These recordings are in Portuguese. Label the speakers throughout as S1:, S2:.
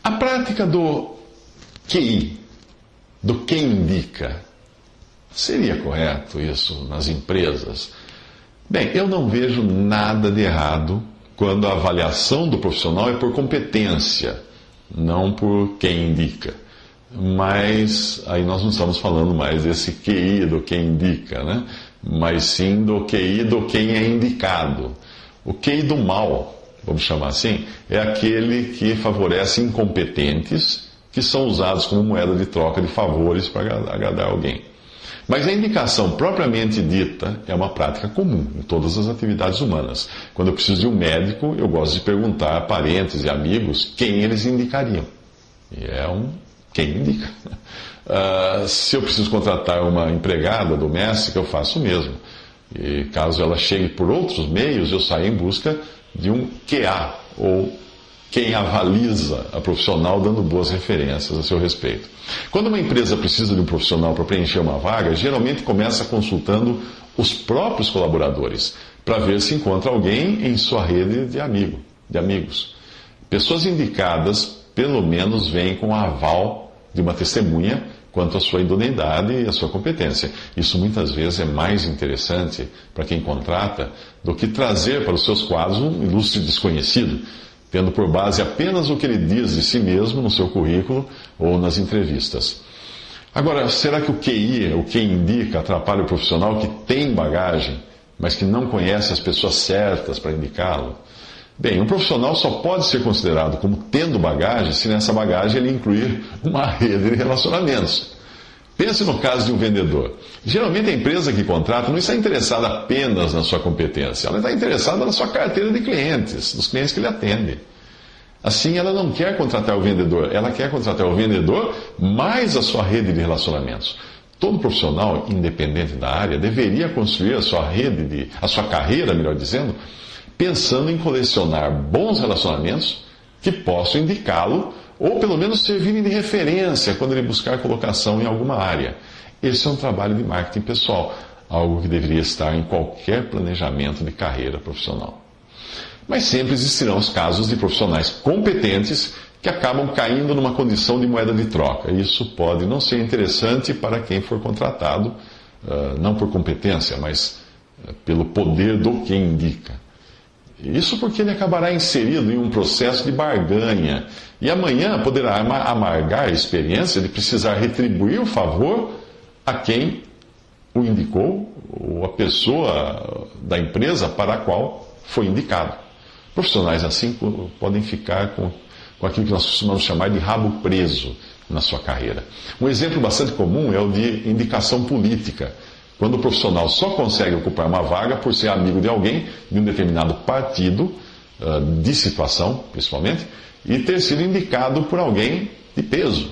S1: A prática do QI, do quem indica, seria correto isso nas empresas? Bem, eu não vejo nada de errado quando a avaliação do profissional é por competência, não por quem indica. Mas aí nós não estamos falando mais desse QI do quem indica, né? Mas sim do QI do quem é indicado. O QI do mal, vamos chamar assim, é aquele que favorece incompetentes que são usados como moeda de troca de favores para agradar alguém. Mas a indicação propriamente dita é uma prática comum em todas as atividades humanas. Quando eu preciso de um médico, eu gosto de perguntar a parentes e amigos quem eles indicariam. E é quem indica. Se eu preciso contratar uma empregada doméstica, eu faço o mesmo. E caso ela chegue por outros meios, eu saio em busca de um QA, ou quem avaliza a profissional, dando boas referências a seu respeito. Quando uma empresa precisa de um profissional para preencher uma vaga, geralmente começa consultando os próprios colaboradores, para ver se encontra alguém em sua rede de amigos. Pessoas indicadas, pelo menos, vêm com a aval de uma testemunha quanto à sua idoneidade e à sua competência. Isso muitas vezes é mais interessante para quem contrata do que trazer para os seus quadros um ilustre desconhecido, tendo por base apenas o que ele diz de si mesmo no seu currículo ou nas entrevistas. Agora, será que o QI, o quem indica, atrapalha o profissional que tem bagagem, mas que não conhece as pessoas certas para indicá-lo? Bem, um profissional só pode ser considerado como tendo bagagem se nessa bagagem ele incluir uma rede de relacionamentos. Pense no caso de um vendedor. Geralmente a empresa que contrata não está interessada apenas na sua competência, ela está interessada na sua carteira de clientes, dos clientes que ele atende. Assim, ela não quer contratar o vendedor, ela quer contratar o vendedor mais a sua rede de relacionamentos. Todo profissional, independente da área, deveria construir a sua carreira, melhor dizendo, pensando em colecionar bons relacionamentos que possam indicá-lo ou pelo menos servirem de referência quando ele buscar colocação em alguma área. Esse é um trabalho de marketing pessoal, algo que deveria estar em qualquer planejamento de carreira profissional. Mas sempre existirão os casos de profissionais competentes que acabam caindo numa condição de moeda de troca. Isso pode não ser interessante para quem for contratado, não por competência, mas pelo poder do quem indica. Isso porque ele acabará inserido em um processo de barganha e amanhã poderá amargar a experiência de precisar retribuir o favor a quem o indicou ou a pessoa da empresa para a qual foi indicado. Profissionais assim podem ficar com aquilo que nós costumamos chamar de rabo preso na sua carreira. Um exemplo bastante comum é o de indicação política, quando o profissional só consegue ocupar uma vaga por ser amigo de alguém de um determinado partido, de situação, principalmente, e ter sido indicado por alguém de peso.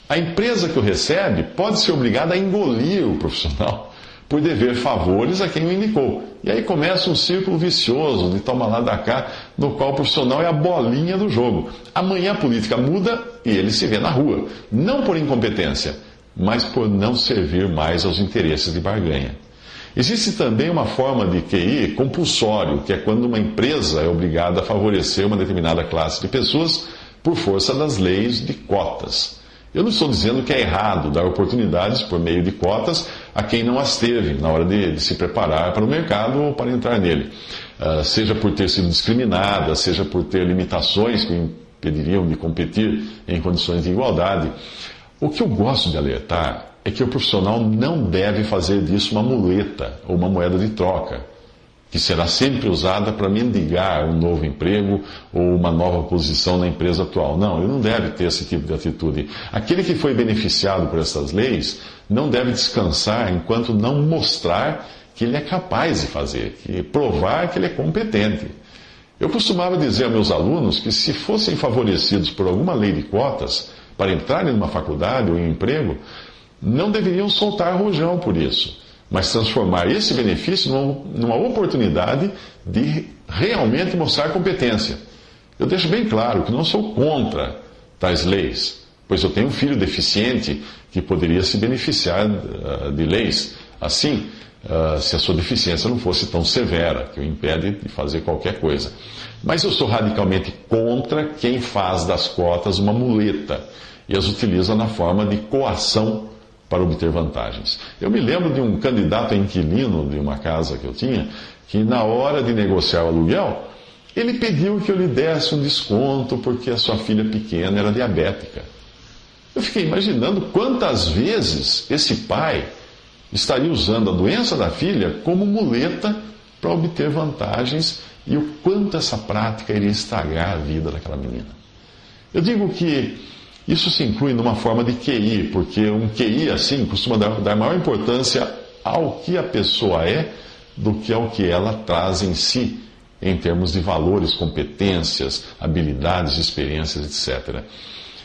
S1: A empresa que o recebe pode ser obrigada a engolir o profissional por dever favores a quem o indicou. E aí começa um círculo vicioso de toma lá da cá, no qual o profissional é a bolinha do jogo. Amanhã a política muda e ele se vê na rua, não por incompetência, mas por não servir mais aos interesses de barganha. Existe também uma forma de QI compulsório, que é quando uma empresa é obrigada a favorecer uma determinada classe de pessoas por força das leis de cotas. Eu não estou dizendo que é errado dar oportunidades por meio de cotas a quem não as teve na hora de se preparar para o mercado ou para entrar nele. Seja por ter sido discriminada, seja por ter limitações que o impediriam de competir em condições de igualdade. O que eu gosto de alertar é que o profissional não deve fazer disso uma muleta ou uma moeda de troca, que será sempre usada para mendigar um novo emprego ou uma nova posição na empresa atual. Não, ele não deve ter esse tipo de atitude. Aquele que foi beneficiado por essas leis não deve descansar enquanto não mostrar que ele é capaz de fazer, que provar que ele é competente. Eu costumava dizer a meus alunos que se fossem favorecidos por alguma lei de cotas para entrarem numa faculdade ou em um emprego, não deveriam soltar rojão por isso, mas transformar esse benefício numa oportunidade de realmente mostrar competência. Eu deixo bem claro que não sou contra tais leis, pois eu tenho um filho deficiente que poderia se beneficiar de leis assim, se a sua deficiência não fosse tão severa, que o impede de fazer qualquer coisa. Mas eu sou radicalmente contra quem faz das cotas uma muleta e as utiliza na forma de coação para obter vantagens. Eu me lembro de um candidato a inquilino de uma casa que eu tinha, que na hora de negociar o aluguel, ele pediu que eu lhe desse um desconto porque a sua filha pequena era diabética. Eu fiquei imaginando quantas vezes esse pai estaria usando a doença da filha como muleta para obter vantagens e o quanto essa prática iria estragar a vida daquela menina. Eu digo que isso se inclui numa forma de QI, porque um QI assim costuma dar maior importância ao que a pessoa é do que ao que ela traz em si, em termos de valores, competências, habilidades, experiências, etc.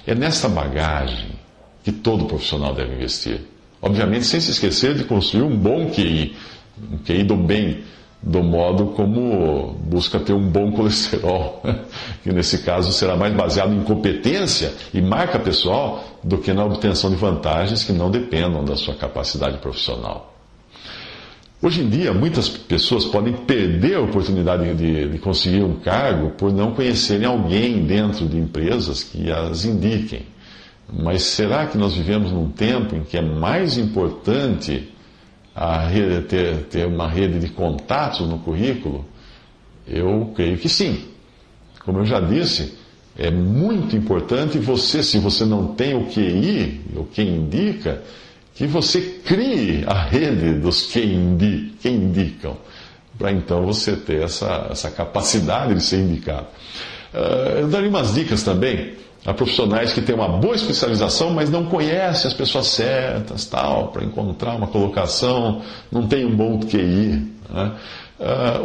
S1: É nessa bagagem que todo profissional deve investir. Obviamente, sem se esquecer de construir um bom QI, um QI do bem, do modo como busca ter um bom colesterol, que nesse caso será mais baseado em competência e marca pessoal do que na obtenção de vantagens que não dependam da sua capacidade profissional. Hoje em dia, muitas pessoas podem perder a oportunidade de conseguir um cargo por não conhecerem alguém dentro de empresas que as indiquem. Mas será que nós vivemos num tempo em que é mais importante ter uma rede de contatos no currículo? Eu creio que sim. Como eu já disse, é muito importante você, se você não tem o QI, o que indica, que você crie a rede dos que indicam, para então você ter essa capacidade de ser indicado. Eu daria umas dicas também a profissionais que têm uma boa especialização, mas não conhecem as pessoas certas, para encontrar uma colocação, não tem um bom QI. Né?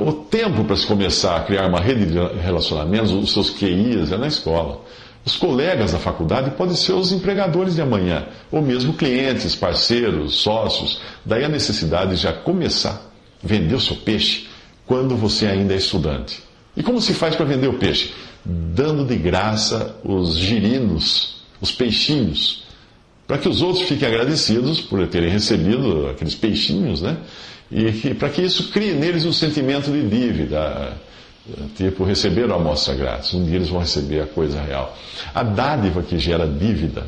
S1: O tempo para se começar a criar uma rede de relacionamentos, os seus QIs, é na escola. Os colegas da faculdade podem ser os empregadores de amanhã, ou mesmo clientes, parceiros, sócios. Daí a necessidade de já começar a vender o seu peixe quando você ainda é estudante. E como se faz para vender o peixe? Dando de graça os girinos, os peixinhos, para que os outros fiquem agradecidos por terem recebido aqueles peixinhos, né? E para que isso crie neles um sentimento de dívida, tipo, receberam a amostra grátis, um dia eles vão receber a coisa real. A dádiva que gera dívida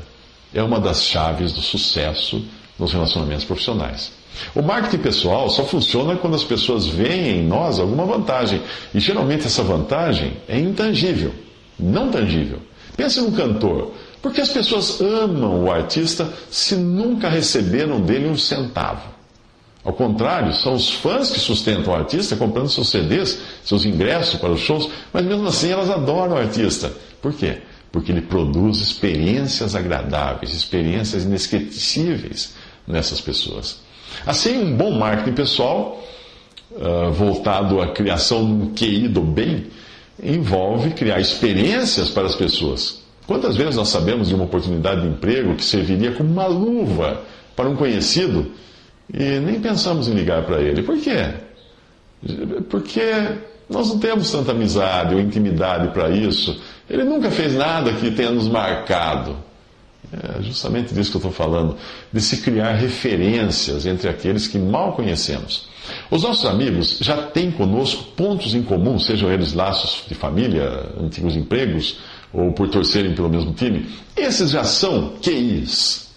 S1: é uma das chaves do sucesso nos relacionamentos profissionais. O marketing pessoal só funciona quando as pessoas veem em nós alguma vantagem. E geralmente essa vantagem é intangível, não tangível. Pense num cantor. Por que as pessoas amam o artista se nunca receberam dele um centavo? Ao contrário, são os fãs que sustentam o artista comprando seus CDs, seus ingressos para os shows, mas mesmo assim elas adoram o artista. Por quê? Porque ele produz experiências agradáveis, experiências inesquecíveis nessas pessoas. Assim, um bom marketing pessoal, voltado à criação de um QI do bem, envolve criar experiências para as pessoas. Quantas vezes nós sabemos de uma oportunidade de emprego que serviria como uma luva para um conhecido e nem pensamos em ligar para ele? Por quê? Porque nós não temos tanta amizade ou intimidade para isso. Ele nunca fez nada que tenha nos marcado. É justamente disso que eu estou falando, de se criar referências entre aqueles que mal conhecemos. Os nossos amigos já têm conosco pontos em comum, sejam eles laços de família, antigos empregos, ou por torcerem pelo mesmo time. Esses já são QIs,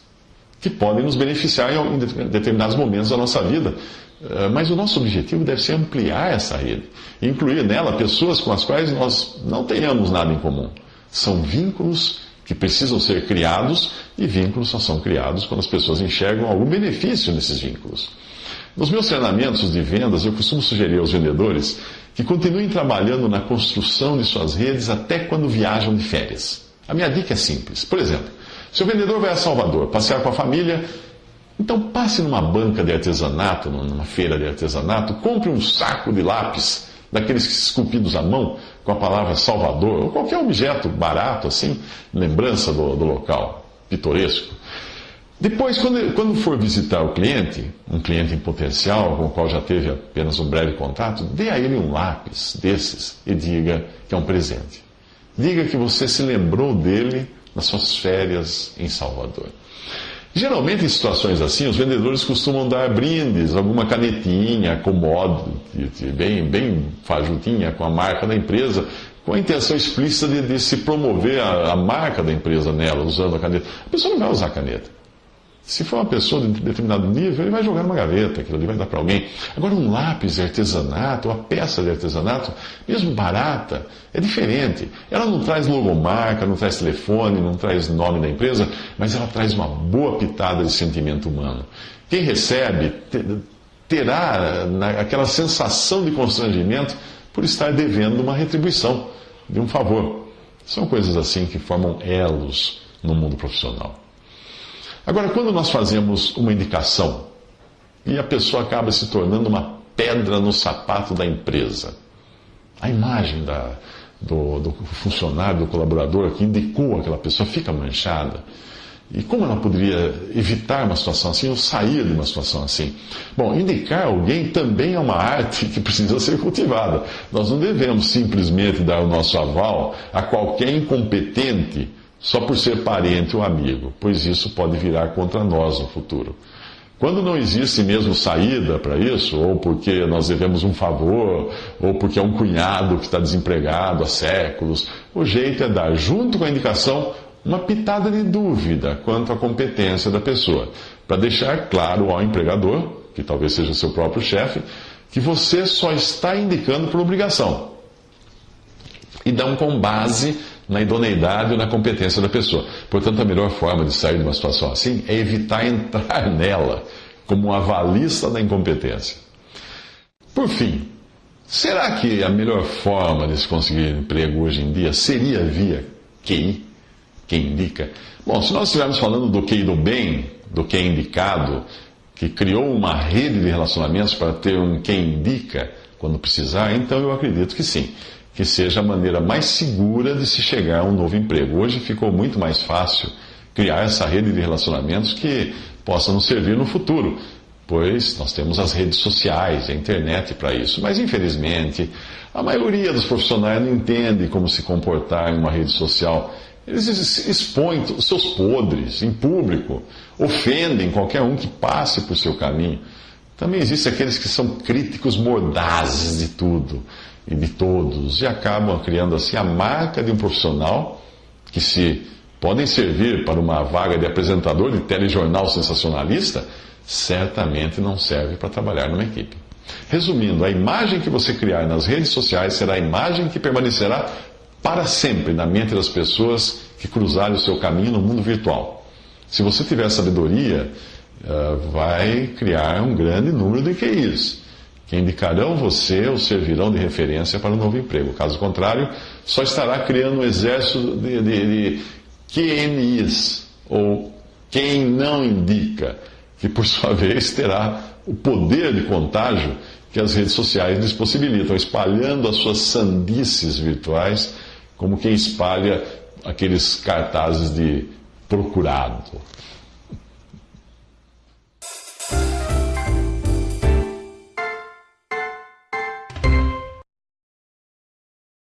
S1: que podem nos beneficiar em determinados momentos da nossa vida. Mas o nosso objetivo deve ser ampliar essa rede, incluir nela pessoas com as quais nós não tenhamos nada em comum. São vínculos que precisam ser criados, e vínculos só são criados quando as pessoas enxergam algum benefício nesses vínculos. Nos meus treinamentos de vendas, eu costumo sugerir aos vendedores que continuem trabalhando na construção de suas redes até quando viajam de férias. A minha dica é simples. Por exemplo, se o vendedor vai a Salvador passear com a família, então passe numa banca de artesanato, numa feira de artesanato, compre um saco de lápis, daqueles esculpidos à mão, com a palavra Salvador, ou qualquer objeto barato, assim, lembrança do local, pitoresco. Depois, quando for visitar o cliente, um cliente em potencial, com o qual já teve apenas um breve contato, dê a ele um lápis desses e diga que é um presente. Diga que você se lembrou dele nas suas férias em Salvador. Geralmente, em situações assim, os vendedores costumam dar brindes, alguma canetinha, commodity, bem fajutinha, com a marca da empresa, com a intenção explícita de se promover a marca da empresa nela, usando a caneta. A pessoa não vai usar a caneta. Se for uma pessoa de determinado nível, ele vai jogar numa gaveta, aquilo ali vai dar para alguém. Agora, um lápis de artesanato, uma peça de artesanato, mesmo barata, é diferente. Ela não traz logomarca, não traz telefone, não traz nome da empresa, mas ela traz uma boa pitada de sentimento humano. Quem recebe terá aquela sensação de constrangimento por estar devendo uma retribuição, de um favor. São coisas assim que formam elos no mundo profissional. Agora, quando nós fazemos uma indicação e a pessoa acaba se tornando uma pedra no sapato da empresa, a imagem do funcionário, do colaborador que indicou aquela pessoa fica manchada. E como ela poderia evitar uma situação assim ou sair de uma situação assim? Bom, indicar alguém também é uma arte que precisa ser cultivada. Nós não devemos simplesmente dar o nosso aval a qualquer incompetente só por ser parente ou amigo, pois isso pode virar contra nós no futuro. Quando não existe mesmo saída para isso, ou porque nós devemos um favor, ou porque é um cunhado que está desempregado há séculos, o jeito é dar, junto com a indicação, uma pitada de dúvida quanto à competência da pessoa, para deixar claro ao empregador, que talvez seja seu próprio chefe, que você só está indicando por obrigação. E dão com base na idoneidade ou na competência da pessoa. Portanto, a melhor forma de sair de uma situação assim é evitar entrar nela como um avalista da incompetência. Por fim, será que a melhor forma de se conseguir emprego hoje em dia seria via QI? Quem indica? Bom, se nós estivermos falando do QI do bem, do quem indicado, que criou uma rede de relacionamentos para ter um quem indica quando precisar, então eu acredito que sim, que seja a maneira mais segura de se chegar a um novo emprego. Hoje ficou muito mais fácil criar essa rede de relacionamentos que possa nos servir no futuro, pois nós temos as redes sociais, a internet para isso. Mas, infelizmente, a maioria dos profissionais não entende como se comportar em uma rede social. Eles expõem os seus podres em público, ofendem qualquer um que passe por seu caminho. Também existem aqueles que são críticos mordazes de tudo e de todos, e acabam criando assim a marca de um profissional que, se podem servir para uma vaga de apresentador de telejornal sensacionalista, certamente não serve para trabalhar numa equipe. Resumindo, a imagem que você criar nas redes sociais será a imagem que permanecerá para sempre na mente das pessoas que cruzarem o seu caminho no mundo virtual. Se você tiver sabedoria, vai criar um grande número de QIs, que indicarão você ou servirão de referência para um novo emprego. Caso contrário, só estará criando um exército de QNIs, ou quem não indica, que por sua vez terá o poder de contágio que as redes sociais lhes possibilitam, espalhando as suas sandices virtuais como quem espalha aqueles cartazes de procurado.